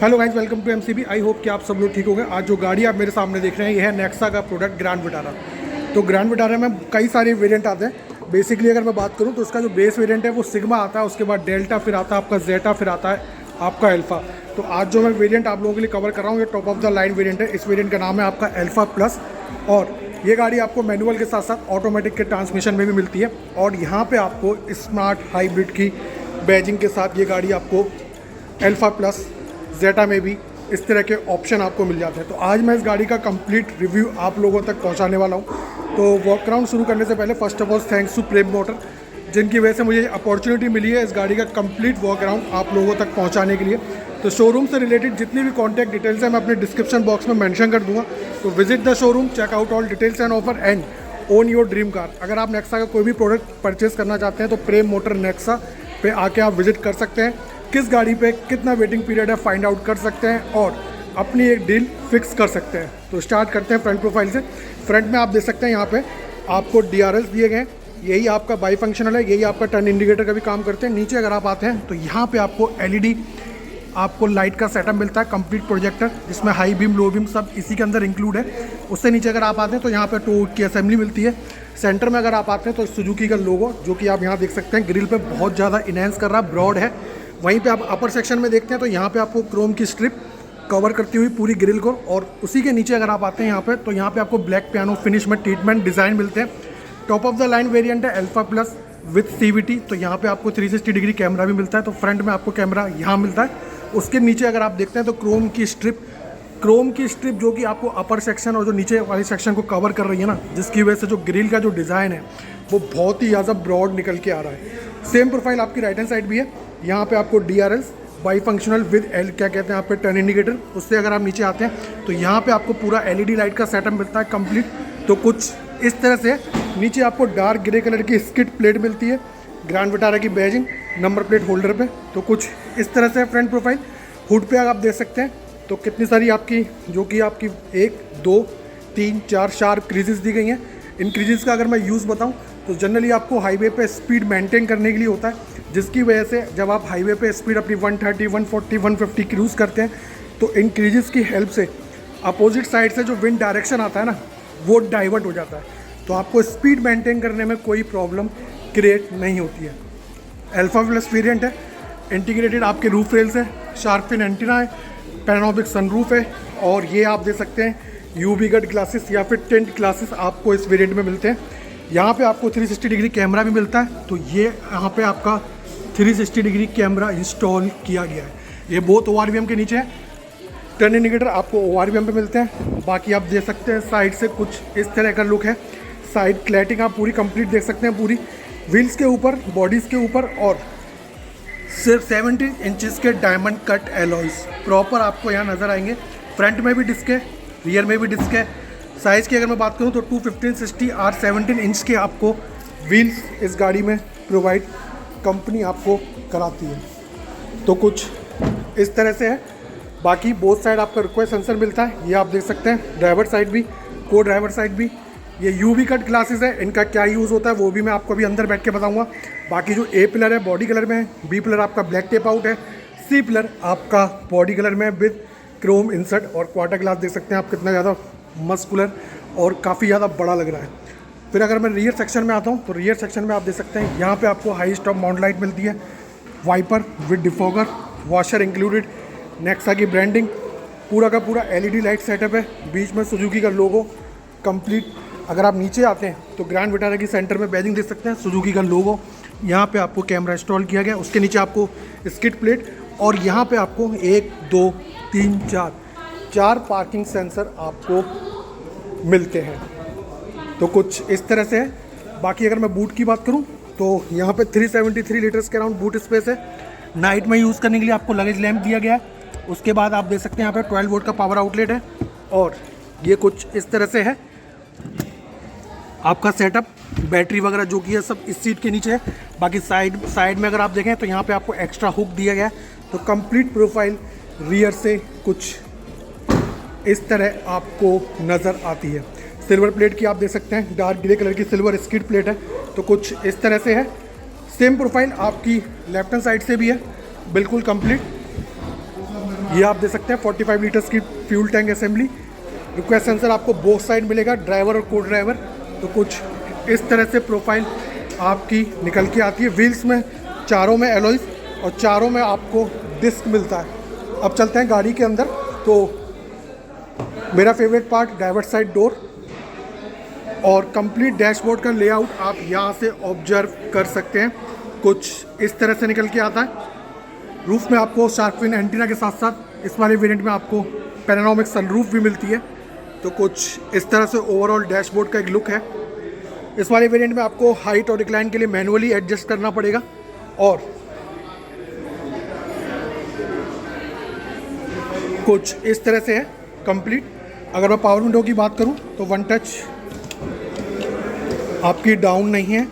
Hello guys, welcome to MCB. I hope कि आप सब लोग ठीक हो गए। आज जो गाड़ी आप मेरे सामने देख रहे हैं ये है नेक्सा का प्रोडक्ट ग्रैंड विटारा। तो ग्रैंड विटारा में कई सारे वेरिएंट आते हैं। बेसिकली अगर मैं बात करूं तो उसका जो बेस वेरिएंट है वो सिग्मा आता है, उसके बाद डेल्टा, फिर आता है आपका जेटा, फिर आता है आपका अल्फा। तो आज जो मैं वेरिएंट आप लोगों के लिए कवर कर रहा हूँ ये top of the line variant है। इस वेरिएंट का नाम है आपका अल्फा प्लस। और ये गाड़ी आपको मैनुअल के साथ साथ ऑटोमेटिक के ट्रांसमिशन में भी मिलती है। और यहाँ पे आपको स्मार्ट हाइब्रिड की बैजिंग के साथ ये गाड़ी आपको अल्फा प्लस, जेटा में भी इस तरह के ऑप्शन आपको मिल जाते हैं। तो आज मैं इस गाड़ी का कंप्लीट रिव्यू आप लोगों तक पहुंचाने वाला हूं। तो वॉक अराउंड शुरू करने से पहले first of all thanks to Prem motor, जिनकी वजह से मुझे अपॉर्चुनिटी मिली है इस गाड़ी का कंप्लीट वॉक अराउंड आप लोगों तक पहुंचाने के लिए। तो शोरूम से रिलेटेड जितनी भी कॉन्टैक्ट डिटेल्स हैं मैं अपने डिस्क्रिप्शन बॉक्स में मेंशन कर दूंगा। तो visit the showroom, check out all details and offer and own your dream car. अगर आप नेक्सा का कोई भी प्रोडक्ट परचेज करना चाहते हैं तो प्रेम मोटर नेक्सा पे आके आप विजिट कर सकते हैं। किस गाड़ी पे कितना वेटिंग पीरियड है फाइंड आउट कर सकते हैं और अपनी एक डील फिक्स कर सकते हैं। तो स्टार्ट करते हैं फ्रंट प्रोफाइल से। फ्रंट में आप देख सकते हैं यहाँ पे आपको DRS दिए गए हैं। यही आपका बाई फंक्शनल है, यही आपका टर्न इंडिकेटर का भी काम करते हैं। नीचे अगर आप आते हैं तो यहाँ पे आपको LED आपको लाइट का सेटअप मिलता है, कंप्लीट प्रोजेक्टर, जिसमें हाई बीम लो बीम सब इसी के अंदर इंक्लूड है। उससे नीचे अगर आप आते हैं तो यहाँ पे टोयोटा की असेंबली मिलती है। सेंटर में अगर आप आते हैं तो सुजुकी का लोगो, जो कि आप यहाँ देख सकते हैं, ग्रिल पे बहुत ज़्यादा इनहेंस कर रहा है, ब्रॉड है। वहीं पे आप अपर सेक्शन में देखते हैं तो यहाँ पे आपको क्रोम की स्ट्रिप कवर करती हुई पूरी ग्रिल को, और उसी के नीचे अगर आप आते हैं यहाँ पे तो यहाँ पे आपको ब्लैक पियानो फिनिश में ट्रीटमेंट डिज़ाइन मिलते हैं। Top of the line variant है अल्फा प्लस विथ CVT। तो यहाँ पे आपको 360 डिग्री कैमरा भी मिलता है। तो फ्रंट में आपको कैमरा यहाँ मिलता है। उसके नीचे अगर आप देखते हैं तो क्रोम की स्ट्रिप जो कि आपको अपर सेक्शन और जो नीचे वाले सेक्शन को कवर कर रही है ना, जिसकी वजह से जो ग्रिल का जो डिज़ाइन है वो बहुत ही ज़्यादा ब्रॉड निकल के आ रहा है। सेम प्रोफाइल आपकी राइट हैंड साइड भी है। यहाँ पे आपको DRS बाई फंक्शनल विद क्या कहते हैं यहाँ पे टर्न इंडिकेटर। उससे अगर आप नीचे आते हैं तो यहाँ पे आपको पूरा LED लाइट का सेटअप मिलता है कंप्लीट। तो कुछ इस तरह से नीचे आपको डार्क ग्रे कलर की स्किड प्लेट मिलती है, ग्रैंड विटारा की बैजिंग नंबर प्लेट होल्डर पे। तो कुछ इस तरह से फ्रंट प्रोफाइल। हुड पे आप देख सकते हैं तो कितनी सारी आपकी जो कि आपकी 1 2 3 4 शार्प क्रीजेस दी गई हैं। इन क्रीजेस का अगर मैं यूज़ बताऊं तो जनरली आपको हाईवे पे स्पीड मेंटेन करने के लिए होता है, जिसकी वजह से जब आप हाईवे पे स्पीड अपनी 130 140 150 क्रूज़ करते हैं तो इन क्रीजेस की हेल्प से अपोजिट साइड से जो विंड डायरेक्शन आता है ना वो डाइवर्ट हो जाता है। तो आपको स्पीड मेंटेन करने में कोई प्रॉब्लम क्रिएट नहीं होती है। अल्फा प्लस वेरिएंट है, इंटीग्रेटेड आपके रूफ रेल्स है, शार्क फिन एंटीना है, पैनोरामिक सनरूफ है, और ये आप देख सकते हैं UV गट ग्लासेस या फिर टेंट ग्लासेस आपको इस वेरिएंट में मिलते हैं। यहाँ पे आपको 360 डिग्री कैमरा भी मिलता है। तो ये यहाँ पे आपका 360 डिग्री कैमरा इंस्टॉल किया गया है। ये बोथ ORVM के नीचे है। टर्न इंडिकेटर आपको ORVM पे मिलते हैं। बाकी आप देख सकते हैं साइड से कुछ इस तरह का लुक है। साइड क्लैटिंग आप पूरी कंप्लीट देख सकते हैं, पूरी व्हील्स के ऊपर, बॉडीज़ के ऊपर, और सिर्फ 17 इंचेस के डायमंड कट एलॉयज प्रॉपर आपको यहाँ नज़र आएंगे। फ्रंट में भी डिस्क है, रियर में भी डिस्क है। साइज़ की अगर मैं बात करूँ तो 215/60 और 17 इंच के आपको व्हील्स इस गाड़ी में प्रोवाइड कंपनी आपको कराती है। तो कुछ इस तरह से है। बाकी बोथ साइड आपका रिक्वेस्ट सेंसर मिलता है, ये आप देख सकते हैं। ड्राइवर साइड भी, को ड्राइवर साइड भी। ये UV कट ग्लासेस है, इनका क्या यूज़ होता है वो भी मैं आपको अभी अंदर बैठ के बताऊंगा। बाकी जो A पिलर है बॉडी कलर में है, B पिलर आपका ब्लैक टेप आउट है, C पिलर आपका बॉडी कलर में विद क्रोम इंसर्ट, और क्वार्टर ग्लास देख सकते हैं आप कितना ज़्यादा मस्कुलर और काफ़ी ज़्यादा बड़ा लग रहा है। फिर अगर मैं रियर सेक्शन में आता हूँ तो रियर सेक्शन में आप देख सकते हैं यहाँ पे आपको हाई स्टॉप माउंट लाइट मिलती है, wiper with defogger, washer included, Nexa की ब्रांडिंग, पूरा का पूरा LED लाइट सेटअप है, बीच में सुजुकी का लोगो कंप्लीट। अगर आप नीचे आते हैं तो ग्रैंड विटारा की सेंटर में बैजिंग देख सकते हैं, सुजुकी का लोगो। यहाँ पे आपको कैमरा इंस्टॉल किया गया, उसके नीचे आपको स्किड प्लेट, और यहाँ पे आपको 1 2 3 4 पार्किंग सेंसर आपको मिलते हैं। तो कुछ इस तरह से है। बाकी अगर मैं बूट की बात करूँ तो यहाँ पे 373 लीटर्स के अराउंड बूट स्पेस है। नाइट में यूज़ करने के लिए आपको लगेज लैम्प दिया गया है। उसके बाद आप देख सकते हैं यहाँ पे 12 वोल्ट का पावर आउटलेट है, और ये कुछ इस तरह से है आपका सेटअप। बैटरी वगैरह जो कि है सब इस सीट के नीचे है। बाकी साइड में अगर आप देखें तो यहाँ पे आपको एक्स्ट्रा हुक दिया गया है। तो कंप्लीट प्रोफाइल रियर से कुछ इस तरह आपको नज़र आती है। सिल्वर प्लेट की आप देख सकते हैं, डार्क ग्रे कलर की सिल्वर स्किड प्लेट है। तो कुछ इस तरह से है। सेम प्रोफाइल आपकी लेफ्ट हैंड साइड से भी है, बिल्कुल कंप्लीट। ये आप दे सकते हैं 45 लीटर्स की fuel tank assembly. Request sensor आपको बोथ साइड मिलेगा, ड्राइवर और को ड्राइवर। तो कुछ इस तरह से प्रोफाइल आपकी निकल के आती है। व्हील्स में चारों में एलॉयज और चारों में आपको डिस्क मिलता है। अब चलते हैं गाड़ी के अंदर। तो मेरा favourite part driver side door और कंप्लीट डैशबोर्ड का लेआउट आप यहाँ से ऑब्जर्व कर सकते हैं। कुछ इस तरह से निकल के आता है। रूफ में आपको शार्क फिन एंटीना के साथ साथ इस वाले वेरिएंट में आपको पैनोरामिक सनरूफ भी मिलती है। तो कुछ इस तरह से ओवरऑल डैशबोर्ड का एक लुक है। इस वाले वेरिएंट में आपको हाइट और डिक्लाइन के लिए मैनुअली एडजस्ट करना पड़ेगा। और कुछ इस तरह से है कंप्लीट। अगर मैं पावर विंडो की बात करूं तो वन टच आपकी डाउन नहीं है,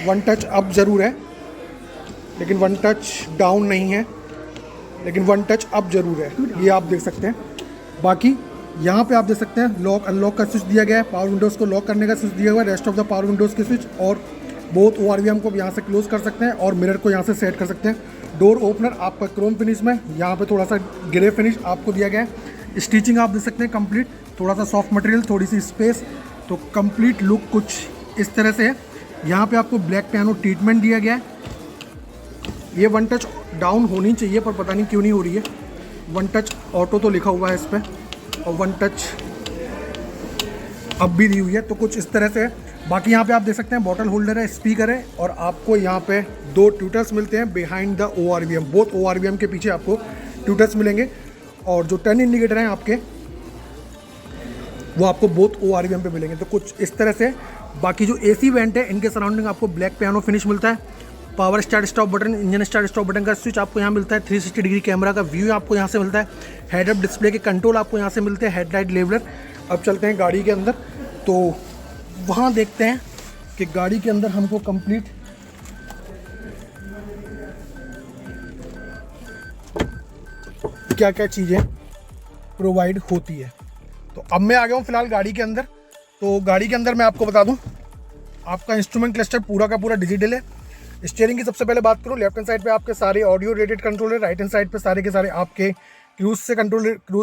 वन टच अप ज़रूर है, लेकिन वन टच डाउन नहीं है, लेकिन वन टच अप जरूर है। ये आप देख सकते हैं। बाकी यहाँ पे आप देख सकते हैं लॉक अनलॉक का स्विच दिया गया है, पावर विंडोज़ को लॉक करने का स्विच दिया हुआ है, rest of the power Windows के स्विच, और बोथ ORVM को यहाँ से क्लोज कर सकते हैं और मिरर को यहाँ से सेट कर सकते हैं। डोर ओपनर आपका क्रोम फिनिश में, यहाँ पे थोड़ा सा ग्रे फिनिश आपको दिया गया है। स्टिचिंग आप देख सकते हैं कंप्लीट, थोड़ा सा सॉफ्ट मटेरियल, थोड़ी सी स्पेस। तो कंप्लीट लुक कुछ इस तरह से है। यहाँ पे आपको ब्लैक पियानो ट्रीटमेंट दिया गया है। ये वन टच डाउन होनी चाहिए पर पता नहीं क्यों नहीं हो रही है। वन टच ऑटो तो लिखा हुआ है इस पर, और वन टच अब भी दी हुई है। तो कुछ इस तरह से है। बाकी यहाँ पे आप देख सकते हैं बॉटल होल्डर है, स्पीकर है, और आपको यहाँ पे 2 ट्यूटर्स मिलते हैं behind the ORVM। Both ORVM के पीछे आपको ट्यूटर्स मिलेंगे, और जो टर्न इंडिकेटर हैं आपके वो आपको बोथ ORVM पे मिलेंगे। तो कुछ इस तरह से। बाकी जो AC वेंट है इनके सराउंडिंग आपको ब्लैक पियानो फिनिश मिलता है। Power start stop button, engine start stop button का स्विच आपको यहाँ मिलता है। 360 डिग्री कैमरा का व्यू आपको यहाँ से मिलता है। हेड अप डिस्प्ले के कंट्रोल आपको यहाँ से मिलते हैं, हेडलाइट लेवलर। अब चलते हैं गाड़ी के अंदर, तो वहाँ देखते हैं कि गाड़ी के अंदर हमको कंप्लीट क्या क्या चीज़ें प्रोवाइड होती है। तो अब मैं आ गया हूँ फिलहाल गाड़ी के अंदर। तो गाड़ी के अंदर मैं आपको बता दूँ, आपका इंस्ट्रूमेंट क्लस्टर पूरा का पूरा डिजिटल है। स्टीयरिंग की सबसे पहले बात करूँ, लेफ्ट हैंड साइड पे आपके सारे ऑडियो रिलेटेड कंट्रोल है, राइट हैंड साइड पे सारे के सारे आपके क्रूज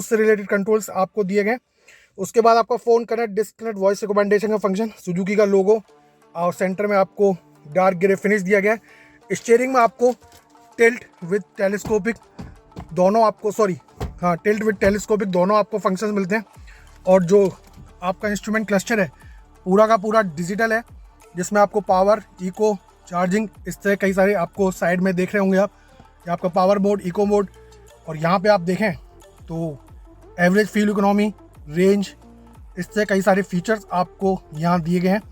से रिलेटेड कंट्रोल्स आपको दिए गए। उसके बाद आपका phone connect, disconnect, voice recommendation का फंक्शन, सुजुकी का लोगो, और सेंटर में आपको डार्क ग्रे फिनिश दिया गया है। स्टीयरिंग में आपको टिल्ट विद टेलीस्कोपिक दोनों आपको टिल्ट विद टेलीस्कोपिक दोनों आपको फंक्शंस मिलते हैं। और जो आपका इंस्ट्रूमेंट क्लस्टर है पूरा का पूरा डिजिटल है, जिसमें आपको पावर, इको, चार्जिंग, इस तरह कई सारे आपको साइड में देख रहे होंगे आप। ये आपका पावर मोड, इको मोड, और यहाँ पे आप देखें तो एवरेज फ्यूल इकोनॉमी, रेंज, इस तरह कई सारे फीचर्स आपको यहाँ दिए गए हैं।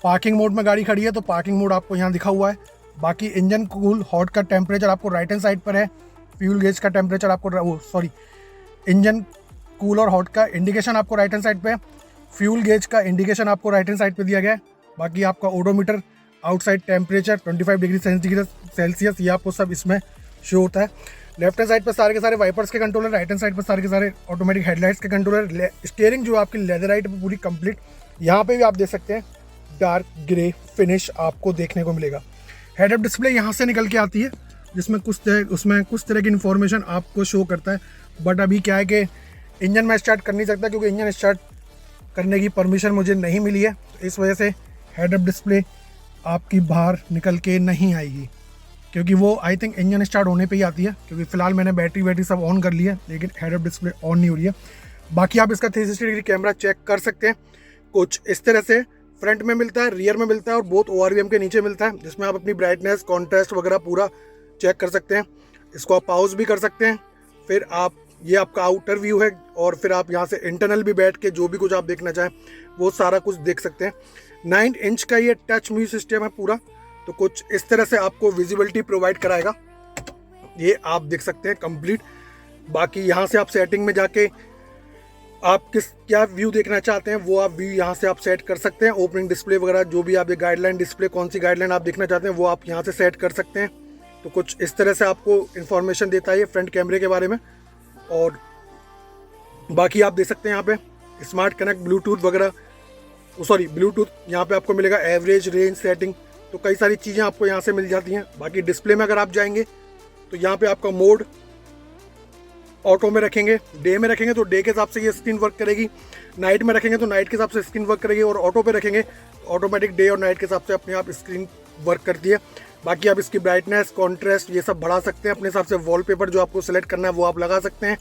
पार्किंग मोड में गाड़ी खड़ी है तो पार्किंग मोड आपको यहाँ दिखा हुआ है। बाकी इंजन कूल हॉट का टेम्परेचर आपको राइट हैंड साइड पर है। फ्यूल गेज का टेम्परेचर आपको इंजन कूल और हॉट का इंडिकेशन आपको राइट हैंड साइड पे है। फ्यूल गेज का इंडिकेशन आपको राइट हैंड साइड पे दिया गया है। बाकी आपका odometer, outside temperature 25 degree Celsius, ये आपको सब इसमें शो होता है। लेफ्ट हैंड साइड पर सारे के सारे वाइपर्स के कंट्रोलर, राइट हैंड साइड पर सारे के सारे ऑटोमेटिक हेडलाइट्स के कंट्रोलर। स्टीयरिंग जो आपकी लेदराइट पर पूरी कंप्लीट, यहाँ पे भी आप देख सकते हैं डार्क ग्रे फिनिश आपको देखने को मिलेगा। हेड अप डिस्प्ले यहाँ से निकल के आती है, जिसमें कुछ तरह की इन्फॉर्मेशन आपको शो करता है। बट अभी क्या है कि इंजन मैं स्टार्ट कर नहीं सकता, क्योंकि इंजन स्टार्ट करने की परमिशन मुझे नहीं मिली है। इस वजह से हेड अप डिस्प्ले आपकी बाहर निकल के नहीं आएगी, क्योंकि वो आई थिंक इंजन स्टार्ट होने पे ही आती है। क्योंकि फिलहाल मैंने बैटरी सब ऑन कर लिया है, लेकिन हेड अप डिस्प्ले ऑन नहीं हो रही है। बाकी आप इसका 360 डिग्री कैमरा चेक कर सकते हैं। कुछ इस तरह से फ्रंट में मिलता है, रियर में मिलता है, और बोथ ORVM के नीचे मिलता है, जिसमें आप अपनी ब्राइटनेस, कॉन्ट्रास्ट वगैरह पूरा चेक कर सकते हैं। इसको आप पॉज भी कर सकते हैं। फिर आप, ये आपका आउटर व्यू है, और फिर आप यहाँ से इंटरनल भी बैठ के जो भी कुछ आप देखना चाहें वो सारा कुछ देख सकते हैं। 9 इंच का ये टच म्यूजिक सिस्टम है पूरा। तो कुछ इस तरह से आपको विजिबिलिटी प्रोवाइड कराएगा, ये आप देख सकते हैं कंप्लीट। बाकी यहाँ से आप सेटिंग में जाके आप क्या व्यू देखना चाहते हैं वो आप व्यू यहाँ से आप सेट कर सकते हैं। ओपनिंग डिस्प्ले वगैरह जो भी आप, ये गाइडलाइन डिस्प्ले, कौन सी गाइडलाइन आप देखना चाहते हैं वो आप यहाँ से सेट कर सकते हैं। तो कुछ इस तरह से आपको इन्फॉर्मेशन देता है ये फ्रंट कैमरे के बारे में। और बाकी आप देख सकते हैं यहाँ पे स्मार्ट कनेक्ट, ब्लूटूथ वगैरह, ब्लूटूथ यहाँ पे आपको मिलेगा, एवरेज, रेंज सेटिंग, तो कई सारी चीज़ें आपको यहाँ से मिल जाती हैं। बाकी डिस्प्ले में अगर आप जाएंगे तो यहाँ पे आपका मोड, ऑटो में रखेंगे, डे में रखेंगे तो डे के हिसाब से ये स्क्रीन वर्क करेगी, नाइट में रखेंगे तो नाइट के हिसाब से स्क्रीन वर्क करेगी, और ऑटो पे रखेंगे ऑटोमेटिक डे और नाइट के हिसाब से अपने आप स्क्रीन वर्क करती है। बाकी आप इसकी ब्राइटनेस, कॉन्ट्रास्ट ये सब बढ़ा सकते हैं अपने हिसाब से। वॉलपेपर जो आपको सेलेक्ट करना है वो आप लगा सकते हैं।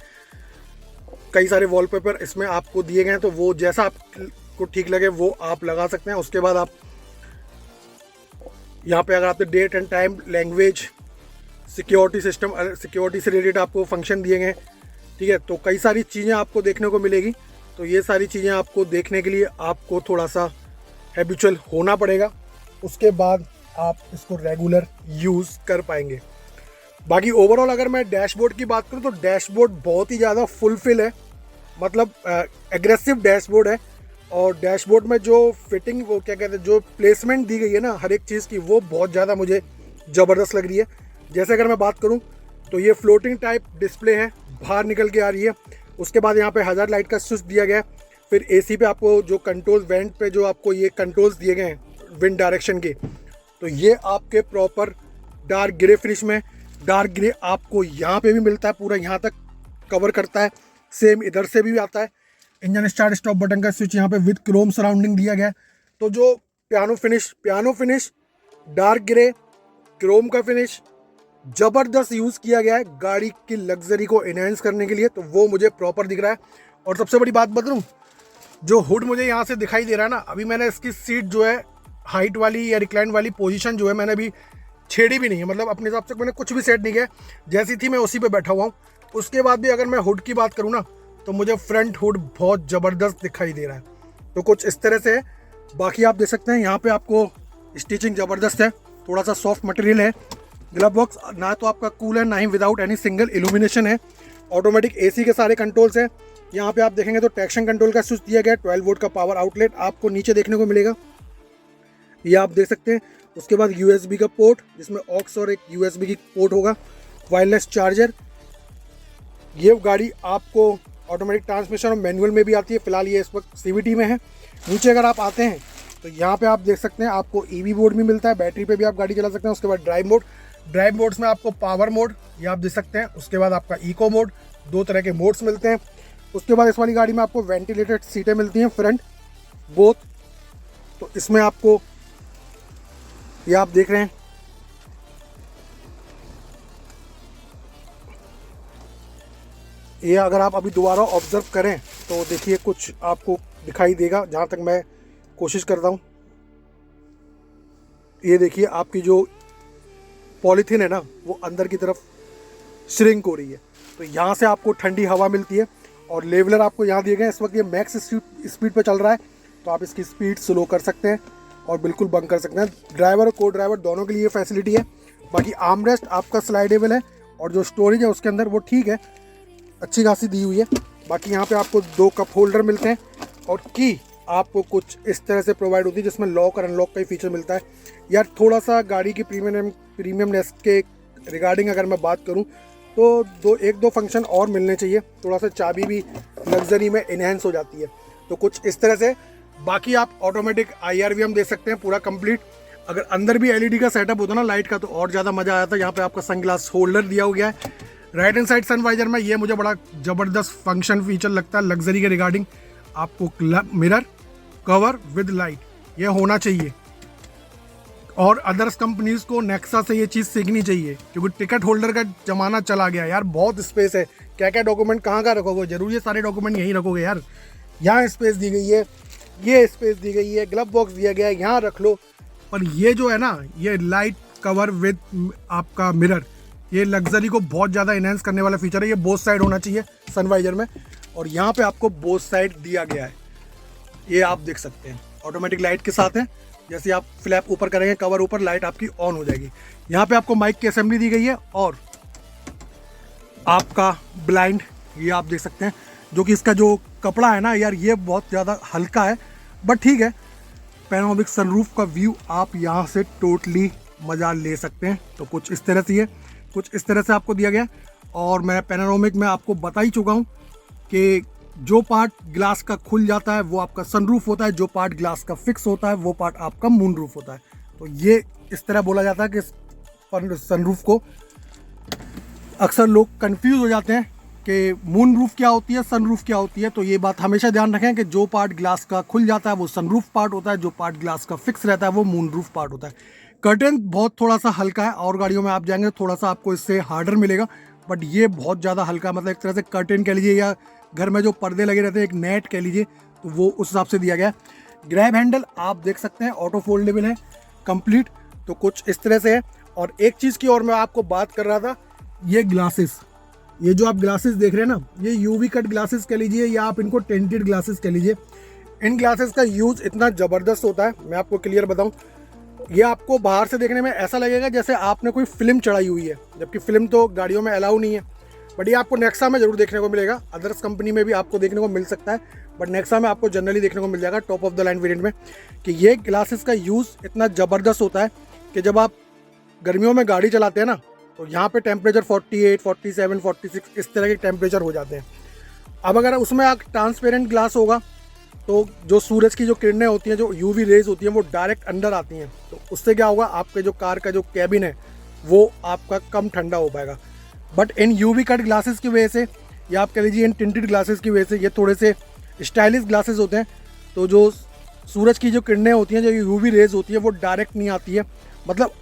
कई सारे वॉलपेपर इसमें आपको दिए गए हैं, तो वो जैसा आपको ठीक लगे वो आप लगा सकते हैं। उसके बाद आप यहाँ पे अगर आपने date and time, language, security system, security से रिलेटेड आपको फंक्शन दिए गए, ठीक है, तो कई सारी चीज़ें आपको देखने को मिलेगी। तो ये सारी चीज़ें आपको देखने के लिए आपको थोड़ा सा हैबिचुअल होना पड़ेगा, उसके बाद आप इसको रेगुलर यूज़ कर पाएंगे। बाकी ओवरऑल अगर मैं डैशबोर्ड की बात करूं तो डैशबोर्ड बहुत ही ज़्यादा फुलफिल है, मतलब एग्रेसिव डैशबोर्ड है। और डैशबोर्ड में जो फिटिंग, वो क्या कहते हैं, जो प्लेसमेंट दी गई है ना हर एक चीज़ की, वो बहुत ज़्यादा मुझे ज़बरदस्त लग रही है। जैसे अगर मैं बात करूं तो ये फ्लोटिंग टाइप डिस्प्ले है, बाहर निकल के आ रही है। उसके बाद यहाँ पे हज़ार लाइट का स्विच दिया गया है। फिर एसी पे आपको जो कंट्रोल, वेंट पे जो आपको ये कंट्रोल्स दिए गए हैं विंड डायरेक्शन के, तो ये आपके प्रॉपर डार्क ग्रे फिनिश में। डार्क ग्रे आपको यहाँ पे भी मिलता है, पूरा यहाँ तक कवर करता है। सेम इधर से भी आता है। इंजन स्टार्ट स्टॉप बटन का स्विच यहाँ पे विद क्रोम सराउंडिंग दिया गया है। तो जो piano finish, dark grey, Chrome का फिनिश ज़बरदस्त यूज़ किया गया है गाड़ी की लग्जरी को इनहेंस करने के लिए, तो वो मुझे प्रॉपर दिख रहा है। और सबसे बड़ी बात बताऊँ, जो हुड मुझे यहाँ से दिखाई दे रहा है ना, अभी मैंने इसकी सीट जो है हाइट वाली या रिक्लाइन वाली पोजीशन जो है मैंने अभी छेड़ी भी नहीं है, मतलब अपने हिसाब से मैंने कुछ भी सेट नहीं किया, जैसी थी मैं उसी पे बैठा हुआ हूँ। उसके बाद भी अगर मैं हुड की बात करूँ ना, तो मुझे फ्रंट हुड बहुत ज़बरदस्त दिखाई दे रहा है। तो कुछ इस तरह से है। बाकी आप देख सकते हैं यहाँ पे आपको स्टिचिंग ज़बरदस्त है, थोड़ा सा सॉफ्ट मटेरियल है। ग्लव बॉक्स ना तो आपका कूल है, ना ही विदाउट एनी सिंगल इल्यूमिनेशन है। ऑटोमेटिक एसी के सारे कंट्रोल्स हैं। यहाँ पे आप देखेंगे तो ट्रैक्शन कंट्रोल का स्विच दिया गया है। 12 वोल्ट का पावर आउटलेट आपको नीचे देखने को मिलेगा, ये आप देख सकते हैं। उसके बाद यूएसबी का पोर्ट, जिसमें ऑक्स और एक यूएसबी की पोर्ट होगा। Wireless charger. ये गाड़ी आपको ऑटोमेटिक ट्रांसमिशन और मैनुअल में भी आती है, फिलहाल ये इस वक्त सीवीटी में है। नीचे अगर आप आते हैं तो यहाँ पे आप देख सकते हैं आपको ईवी मोड भी मिलता है, बैटरी पे भी आप गाड़ी चला सकते हैं। उसके बाद ड्राइव मोड्स में आपको पावर मोड, ये आप देख सकते हैं। उसके बाद आपका इको मोड, 2 तरह के मोड्स मिलते हैं। उसके बाद इस वाली गाड़ी में आपको वेंटिलेटेड सीटें मिलती हैं, फ्रंट बोथ। तो इसमें आपको, ये आप देख रहे हैं, ये अगर आप अभी दोबारा ऑब्जर्व करें तो देखिए कुछ आपको दिखाई देगा, जहाँ तक मैं कोशिश करता हूँ। ये देखिए आपकी जो पॉलीथीन है ना, वो अंदर की तरफ श्रिंक हो रही है, तो यहाँ से आपको ठंडी हवा मिलती है। और लेवलर आपको यहाँ दिए गए। इस वक्त ये मैक्स स्पीड पे चल रहा है, तो आप इसकी स्पीड स्लो कर सकते हैं और बिल्कुल बंद कर सकते हैं। ड्राइवर और को ड्राइवर दोनों के लिए फैसिलिटी है। बाकी आर्मरेस्ट आपका स्लाइडेबल है, और जो स्टोरेज है उसके अंदर वो ठीक है, अच्छी खासी दी हुई है। बाकी यहाँ पे आपको 2 कप होल्डर मिलते हैं, और की आपको कुछ इस तरह से प्रोवाइड होती है, जिसमें लॉक और अनलॉक का ही फीचर मिलता है। यार थोड़ा सा गाड़ी की प्रीमियमनेस के रिगार्डिंग अगर मैं बात करूं तो 1-2 फंक्शन और मिलने चाहिए, थोड़ा सा चाबी भी लग्जरी में इनहेंस हो जाती है। तो कुछ इस तरह से। बाकी आप ऑटोमेटिक IRVM दे सकते हैं पूरा कंप्लीट। अगर अंदर भी LED का सेटअप होता ना लाइट का, तो और ज़्यादा मज़ा आया था। यहाँ पे आपका सनग्लास होल्डर दिया हो गया है। राइट हैंड साइड सनवाइजर में ये मुझे बड़ा ज़बरदस्त फंक्शन फीचर लगता है लग्जरी के रिगार्डिंग। आपको मिरर कवर विद लाइट ये होना चाहिए, और अदर्स कंपनीज को नेक्सा से ये चीज़ सीखनी चाहिए, क्योंकि टिकट होल्डर का ज़माना चला गया यार। बहुत स्पेस है, क्या क्या डॉक्यूमेंट कहाँ रखोगे, जरूरी है सारे डॉक्यूमेंट यहीं रखोगे यार। यहाँ स्पेस दी गई है, ये स्पेस दी गई है, ग्लव बॉक्स दिया गया है, यहाँ रख लो। पर ये जो है ना, ये लाइट कवर विद आपका मिरर, ये लग्जरी को बहुत ज़्यादा इनहेंस करने वाला फीचर है। ये बोथ साइड होना चाहिए सनवाइजर में, और यहाँ पे आपको बोथ साइड दिया गया है, ये आप देख सकते हैं। ऑटोमेटिक लाइट के साथ है, जैसे आप फ्लैप ऊपर करेंगे, कवर ऊपर, लाइट आपकी ऑन हो जाएगी। यहाँ पे आपको माइक की असेंबली दी गई है, और आपका ब्लाइंड ये आप देख सकते हैं, जो कि इसका जो कपड़ा है ना यार, ये बहुत ज़्यादा हल्का है, बट ठीक है। पैनोरामिक सनरूफ का व्यू आप यहाँ से टोटली मज़ा ले सकते हैं। तो कुछ इस तरह से है, कुछ इस तरह से आपको दिया गया। और मैं पैनोरामिक में आपको बता ही चुका हूँ कि जो पार्ट ग्लास का खुल जाता है वो आपका सनरूफ होता है, जो पार्ट ग्लास का फिक्स होता है वो पार्ट आपका मून रूफ होता है। तो ये इस तरह बोला जाता है कि सनरूफ को अक्सर लोग कंफ्यूज हो जाते हैं कि मून रूफ क्या होती है, सन रूफ क्या होती है। तो ये बात हमेशा ध्यान रखें कि जो पार्ट ग्लास का खुल जाता है वो सन रूफ पार्ट होता है, जो पार्ट ग्लास का फिक्स रहता है वो मून रूफ पार्ट होता है। कर्टन बहुत थोड़ा सा हल्का है, और गाड़ियों में आप जाएंगे थोड़ा सा आपको इससे हार्डर मिलेगा, बट ये बहुत ज़्यादा हल्का, मतलब एक तरह से कर्टन कह लीजिए या घर में जो पर्दे लगे रहते हैं एक नेट कह लीजिए, तो वो उस हिसाब से दिया गया है। ग्रैब हैंडल आप देख सकते हैं ऑटो फोल्डेबल है कंप्लीट, तो कुछ इस तरह से है। और एक चीज़ की और मैं आपको बात कर रहा था, ये ग्लासेस, ये जो आप ग्लासेस देख रहे हैं ना, ये यूवी कट ग्लासेस कह लीजिए या आप इनको टेंटेड ग्लासेस कह लीजिए। इन ग्लासेस का यूज़ इतना ज़बरदस्त होता है, मैं आपको क्लियर बताऊं, ये आपको बाहर से देखने में ऐसा लगेगा जैसे आपने कोई फिल्म चढ़ाई हुई है, जबकि फिल्म तो गाड़ियों में अलाउ नहीं है। बट ये आपको नेक्सा में ज़रूर देखने को मिलेगा, अदर्स कंपनी में भी आपको देखने को मिल सकता है, बट नेक्सा में आपको जनरली देखने को मिल जाएगा top of the line variant में, कि ये ग्लासेस का यूज़ इतना ज़बरदस्त होता है कि जब आप गर्मियों में गाड़ी चलाते हैं ना, तो यहाँ पे टेम्परेचर 48, 47, 46 इस तरह के टेम्परेचर हो जाते हैं। अब अगर उसमें ट्रांसपेरेंट ग्लास होगा तो जो सूरज की जो किरणें होती हैं, जो यूवी रेज होती हैं, वो डायरेक्ट अंदर आती हैं, तो उससे क्या होगा, आपके जो कार का जो कैबिन है वो आपका कम ठंडा हो पाएगा। But in UV cut glasses की वजह से, या आप कह लीजिए इन टिंटेड ग्लासेस की वजह से, ये थोड़े से स्टाइलिश ग्लासेस होते हैं, तो जो सूरज की जो किरणें होती हैं, जो यूवी रेज होती है, वो डायरेक्ट नहीं आती है, मतलब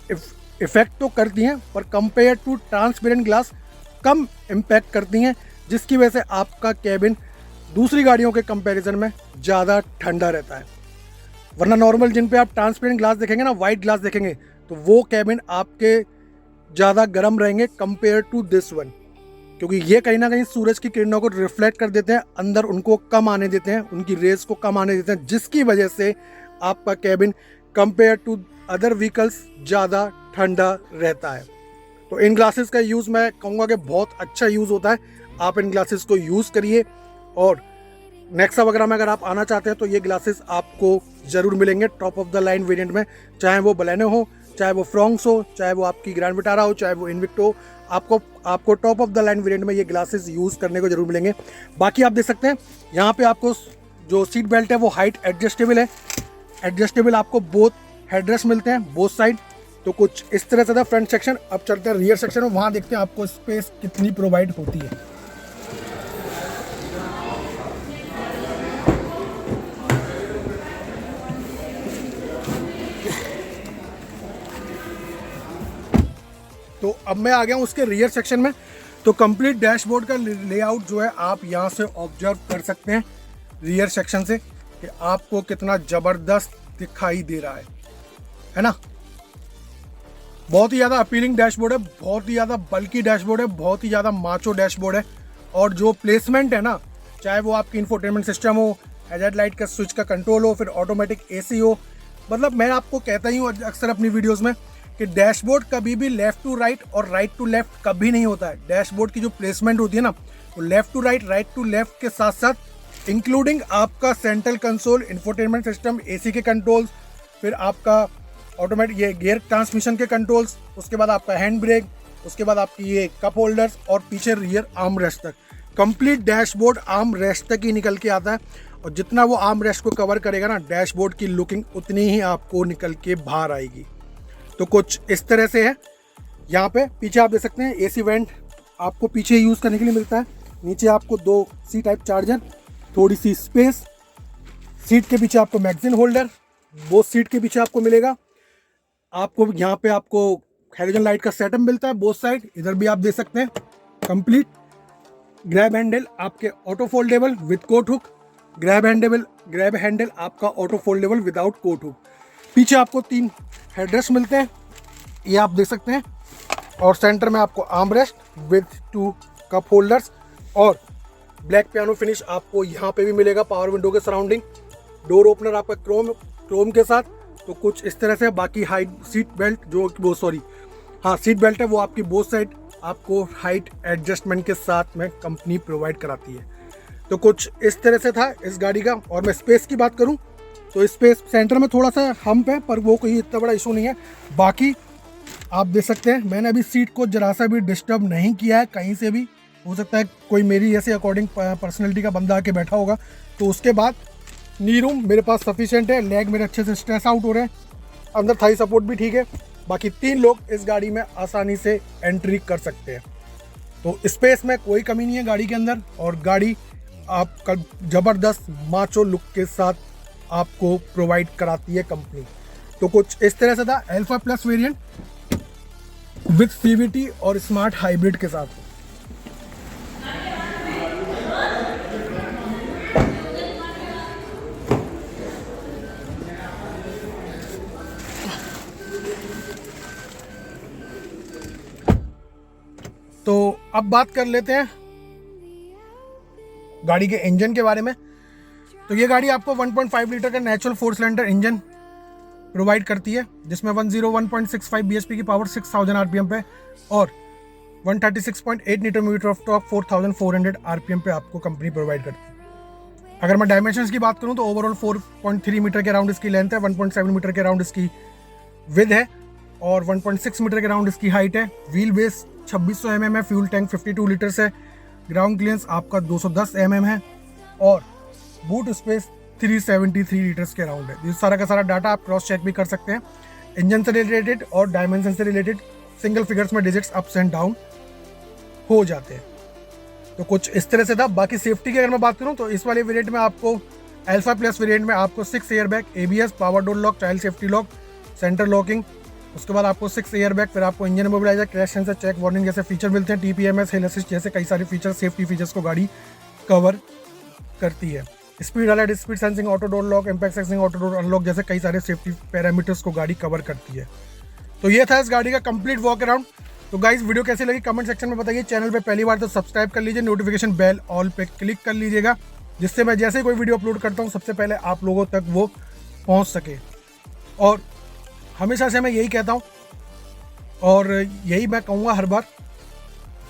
इफेक्ट तो करती हैं पर कंपेयर टू ट्रांसपेरेंट ग्लास कम इम्पैक्ट करती हैं, जिसकी वजह से आपका कैबिन दूसरी गाड़ियों के कंपैरिजन में ज़्यादा ठंडा रहता है। वरना नॉर्मल जिन पे आप ट्रांसपेरेंट ग्लास देखेंगे ना, वाइट ग्लास देखेंगे, तो वो कैबिन आपके ज़्यादा गर्म रहेंगे कंपेयर टू दिस वन, क्योंकि ये कहीं ना कहीं सूरज की किरणों को रिफ्लेक्ट कर देते हैं, अंदर उनको कम आने देते हैं, उनकी रेज को कम आने देते हैं, जिसकी वजह से आपका cabin compare to other vehicles ज़्यादा ठंडा रहता है। तो इन ग्लासेस का यूज़ मैं कहूँगा कि बहुत अच्छा यूज़ होता है, आप इन ग्लासेस को यूज़ करिए। और नेक्सा वगैरह में अगर आप आना चाहते हैं तो ये ग्लासेस आपको ज़रूर मिलेंगे top of the line variant में, चाहे वो बलेनो हो, चाहे वो फ्रोंक्स हो, चाहे वो आपकी ग्रैंड विटारा हो, चाहे वो इनविक्टो हो, आपको top of the line variant में ये ग्लासेस यूज़ करने को जरूर मिलेंगे। बाकी आप देख सकते हैं यहाँ पे आपको जो सीट बेल्ट है वो हाइट एडजस्टेबल है, एडजस्टेबल आपको बोथ हेडरेस्ट मिलते हैं बोथ साइड। तो कुछ इस तरह से था फ्रंट सेक्शन। अब चलते हैं रियर सेक्शन में, वहाँ देखते हैं आपको स्पेस कितनी प्रोवाइड होती है। तो अब मैं आ गया हूँ उसके रियर सेक्शन में। तो कंप्लीट डैशबोर्ड का लेआउट जो है आप यहाँ से ऑब्जर्व कर सकते हैं रियर सेक्शन से, कि आपको कितना ज़बरदस्त दिखाई दे रहा है ना। बहुत ही ज़्यादा अपीलिंग डैशबोर्ड है, बहुत ही ज़्यादा बल्की डैशबोर्ड है, बहुत ही ज़्यादा माचो डैशबोर्ड है। और जो प्लेसमेंट है ना, चाहे वो आपकी इंफोटेनमेंट सिस्टम हो, हेडलाइट लाइट का स्विच का कंट्रोल हो, फिर ऑटोमेटिक एसी हो, मतलब मैं आपको कहता ही हूँ अक्सर अपनी वीडियोस में कि डैशबोर्ड कभी भी लेफ़्ट टू राइट और राइट टू लेफ़्ट कभी नहीं होता है। डैशबोर्ड की जो प्लेसमेंट होती है ना, वो left to right, right to left के साथ साथ इंक्लूडिंग आपका central console, infotainment system, AC के कंट्रोल्स, फिर आपका ऑटोमेटिक ये गियर ट्रांसमिशन के कंट्रोल्स, उसके बाद आपका हैंड ब्रेक, उसके बाद आपकी ये कप होल्डर्स और पीछे रियर आर्म रेस्ट तक। कंप्लीट डैशबोर्ड आर्म रेस्ट तक ही निकल के आता है, और जितना वो आर्म रेस्ट को कवर करेगा ना, डैशबोर्ड की लुकिंग उतनी ही आपको निकल के बाहर आएगी। तो कुछ इस तरह से है। यहाँ पे पीछे आप देख सकते हैं एसी वेंट आपको पीछे यूज़ करने के लिए मिलता है। नीचे आपको 2 सी टाइप चार्जर, थोड़ी सी स्पेस, सीट के पीछे आपको मैगजीन होल्डर, वो सीट के पीछे आपको मिलेगा। आपको यहाँ पे आपको हेलोजन लाइट का सेटअप मिलता है बोथ साइड, इधर भी आप देख सकते हैं। कंप्लीट ग्रैब हैंडल आपके auto foldable with coat hook, grab handle आपका auto foldable without coat hook. पीछे आपको 3 हेडरेस्ट मिलते हैं, ये आप देख सकते हैं, और सेंटर में आपको arm rest with 2 cup holders, और ब्लैक पियानो फिनिश आपको यहाँ पे भी मिलेगा पावर विंडो के सराउंडिंग। डोर ओपनर आपका क्रोम के साथ। तो कुछ इस तरह से। बाकी height seat belt seat belt है वो आपकी बोथ साइड आपको हाइट एडजस्टमेंट के साथ में कंपनी प्रोवाइड कराती है। तो कुछ इस तरह से था इस गाड़ी का। और मैं स्पेस की बात करूं तो स्पेस सेंटर में थोड़ा सा हम्प है, पर वो कोई इतना बड़ा इशू नहीं है। बाकी आप देख सकते हैं मैंने अभी सीट को जरा सा भी डिस्टर्ब नहीं किया है कहीं से भी। हो सकता है कोई मेरी ऐसे अकॉर्डिंग पर्सनैलिटी का बंदा आके बैठा होगा। तो उसके बाद नी रूम मेरे पास सफिशिएंट है, लेग मेरे अच्छे से स्ट्रेस आउट हो रहे हैं, अंदर थाई सपोर्ट भी ठीक है। बाकी 3 लोग इस गाड़ी में आसानी से एंट्री कर सकते हैं। तो स्पेस में कोई कमी नहीं है गाड़ी के अंदर, और गाड़ी आपका ज़बरदस्त माचो लुक के साथ आपको प्रोवाइड कराती है कंपनी। तो कुछ इस तरह से था alpha plus variant with CVT और स्मार्ट हाइब्रिड के साथ। तो अब बात कर लेते हैं गाड़ी के इंजन के बारे में। तो ये गाड़ी आपको 1.5 लीटर का नेचुरल 4 सिलेंडर इंजन प्रोवाइड करती है, जिसमें 101.65 bhp की पावर 6000 आरपीएम पे और 136.8 newton metre of torque 4400 RPM पे आपको कंपनी प्रोवाइड करती है। अगर मैं डायमेंशंस की बात करूं तो ओवरऑल 4.3 मीटर के अराउंड इसकी लेंथ है, 1.7 मीटर के अराउंड इसकी विद है और 1.6 मीटर के अराउंड इसकी हाइट है। व्हील बेस 2600 mm है, फ्यूल टैंक 52 लीटर्स है, ग्राउंड क्लियरेंस आपका 210 mm है और बूट स्पेस 373 लीटर्स के अराउंड है। ये सारा का सारा डाटा आप क्रॉस चेक भी कर सकते हैं। इंजन से रिलेटेड और डायमेंशन से रिलेटेड सिंगल फिगर्स में डिजिट्स अप्स एंड डाउन हो जाते हैं। तो कुछ इस तरह से था। बाकी सेफ्टी की अगर मैं बात करूं तो इस वाले वेरिएंट में आपको अल्फा प्लस वेरिएंट में आपको 6 airbag, ABS, power door lock, child safety lock, centre locking, उसके बाद आपको 6 एयरबैग, फिर आपको engine mobilizer, crash sensor, check warning जैसे फीचर मिलते हैं। TPMS, हिल असिस्ट जैसे कई सारे फीचर, सेफ्टी फीचर्स को गाड़ी कवर करती है। Speed alert, speed sensing, auto door lock, impact sensing, auto door unlock जैसे कई सारे सेफ्टी पैरामीटर्स को गाड़ी कवर करती है। तो ये था इस गाड़ी का कंप्लीट वॉक अराउंड। तो गाइस वीडियो कैसी लगी कमेंट सेक्शन में बताइए। चैनल पे पहली बार तो सब्सक्राइब कर लीजिए, नोटिफिकेशन बेल ऑल पे क्लिक कर लीजिएगा, जिससे मैं जैसे ही कोई वीडियो अपलोड करता हूँ सबसे पहले आप लोगों तक वो पहुँच सके। और हमेशा से मैं यही कहता हूँ और यही मैं कहूँगा हर बार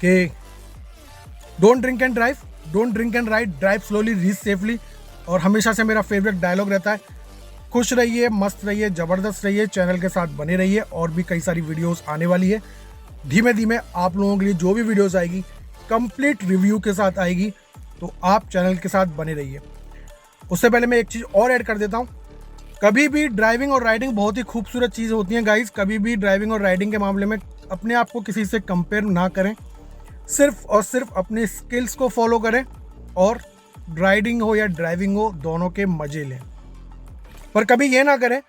कि don't drink and drive, don't drink and ride, drive slowly, reach safely. और हमेशा से मेरा फेवरेट डायलॉग रहता है, खुश रहिए, मस्त रहिए, ज़बरदस्त रहिए, चैनल के साथ बने रहिए। और भी कई सारी वीडियोस आने वाली है। धीमे धीमे आप लोगों के लिए जो भी वीडियोस आएगी कंप्लीट रिव्यू के साथ आएगी, तो आप चैनल के साथ बने रहिए। उससे पहले मैं एक चीज़ और ऐड कर देता हूँ, कभी भी ड्राइविंग और राइडिंग बहुत ही खूबसूरत चीज़ होती हैं गाइस। कभी भी ड्राइविंग और राइडिंग के मामले में अपने आप को किसी से कंपेयर ना करें, सिर्फ और सिर्फ अपने स्किल्स को फॉलो करें और राइडिंग हो या ड्राइविंग हो दोनों के मज़े लें। पर कभी ये ना करें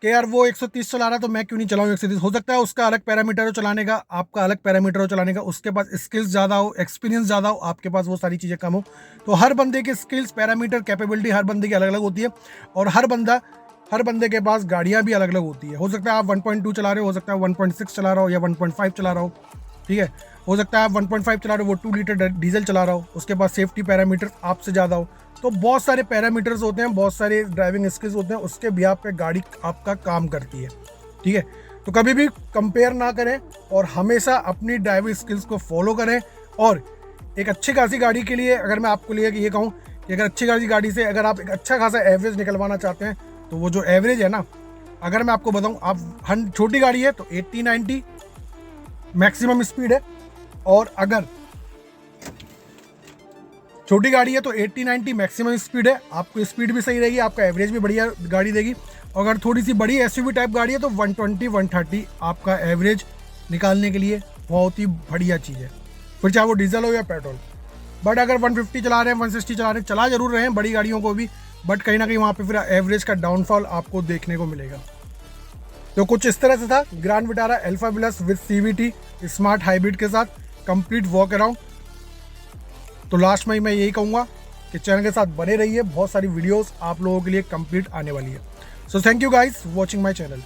कि यार वो 130 चला रहा तो मैं क्यों नहीं चलाऊँ 130। हो सकता है उसका अलग पैरामीटर हो चलाने का, आपका अलग पैरामीटर हो चलाने का, उसके पास स्किल्स ज़्यादा हो, एक्सपीरियंस ज़्यादा हो, आपके पास वो सारी चीज़ें कम हो। तो हर बंदे के स्किल्स, पैरामीटर, कैपेबिलिटी हर बंदे की अलग अलग होती है और हर बंदे के पास गाड़ियाँ भी अलग अलग होती है। हो सकता है आप 1.2 चला रहे हो सकता है 1.6 चला रहा हो या 1.5 चला रहा हो, ठीक है। हो सकता है आप 1.5 चला रहे हो, वो 2 लीटर डीजल चला रहा हो, उसके पास सेफ्टी पैरामीटर आपसे ज़्यादा हो। तो बहुत सारे पैरामीटर्स होते हैं, बहुत सारे ड्राइविंग स्किल्स होते हैं, उसके बिहाफ पे गाड़ी आपका काम करती है, ठीक है। तो कभी भी कंपेयर ना करें और हमेशा अपनी ड्राइविंग स्किल्स को फॉलो करें। और एक अच्छी खासी गाड़ी के लिए अगर मैं आपको ये कहूँ कि अगर अच्छी खासी गाड़ी से अगर आप एक अच्छा खासा एवरेज निकलवाना चाहते हैं, तो वो जो एवरेज है ना, अगर मैं आपको बताऊँ, आप छोटी गाड़ी है तो 80-90 मैक्सिमम स्पीड है, और अगर छोटी गाड़ी है तो 80-90 मैक्सिमम स्पीड है। आपको स्पीड भी सही रहेगी, आपका एवरेज भी बढ़िया गाड़ी देगी। और अगर थोड़ी सी बड़ी SUV टाइप गाड़ी है तो 120-130 आपका एवरेज निकालने के लिए बहुत ही बढ़िया चीज़ है, फिर चाहे वो डीजल हो या पेट्रोल। बट अगर 150 चला रहे हैं, 160 चला रहे हैं, चला जरूर रहे हैं बड़ी गाड़ियों को भी, बट कहीं ना कहीं वहाँ पे फिर एवरेज का डाउनफॉल आपको देखने को मिलेगा। तो कुछ इस तरह से था grand Vitara alpha plus with CVT smart hybrid के साथ कंप्लीट वॉक अराउंड। तो लास्ट में मैं यही कहूँगा कि चैनल के साथ बने रहिए, बहुत सारी वीडियोस आप लोगों के लिए कंप्लीट आने वाली है। So thank you guys watching my channel.